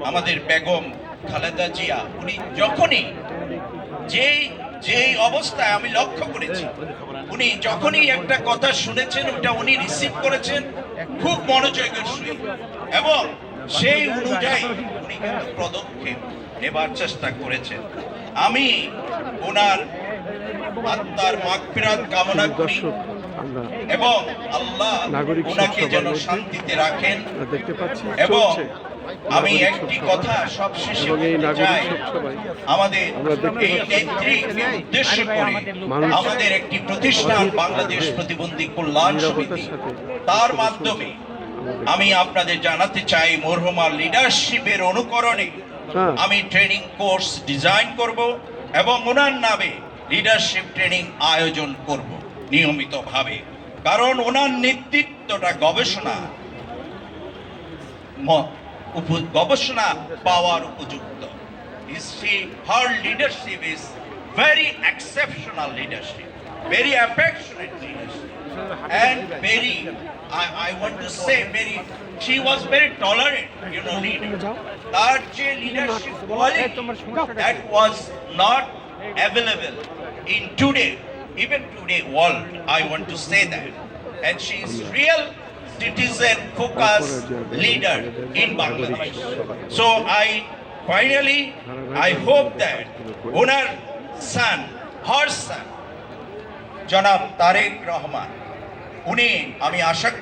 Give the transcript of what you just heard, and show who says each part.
Speaker 1: আমাদের বেগম খালেদা জিয়া, উনি যখনই যেই অবস্থায় আমি লক্ষ্য করেছি, উনি যখনই একটা কথা শুনেছেন ওটা উনি রিসিভ করেছেন খুব মনোযোগের সহিত, এবং সেই অনুযায়ী উনি কিন্তু পদক্ষেপ নেবার চেষ্টা করেছেন। আমি ওনার আত্মার মাগফিরাত কামনা করি এবং আল্লাহ ওনাকে যেন শান্তিতে রাখেন। এবং আমি একটি কথা সবশেষে বলতে চাই, আমাদের এই নেত্রীকে উদ্দেশ্য করে আমাদের একটি প্রতিষ্ঠান বাংলাদেশ প্রতিবন্ধী কল্যাণ সমিতি, তার মাধ্যমে আমি আপনাদের জানাতে চাই মরহুমার লিডারশিপের অনুকরণে আমি ট্রেনিং কোর্স ডিজাইন করব এবং ওনার নামে লিডারশিপ ট্রেনিং আয়োজন করব নিয়মিতভাবে। কারণ ওনার নেতৃত্বটা গবেষণা পাওয়ার উপযুক্ত। Her leadership is very exceptional leadership, very affectionate leadership, and very, I want to say, she was very tolerant, leader. That leadership quality that was not available in even today world, I want to say that. And she is real citizen focused leader in Bangladesh. So I hope that her son জনাব তারেক রহমান, উনি, আমি আশা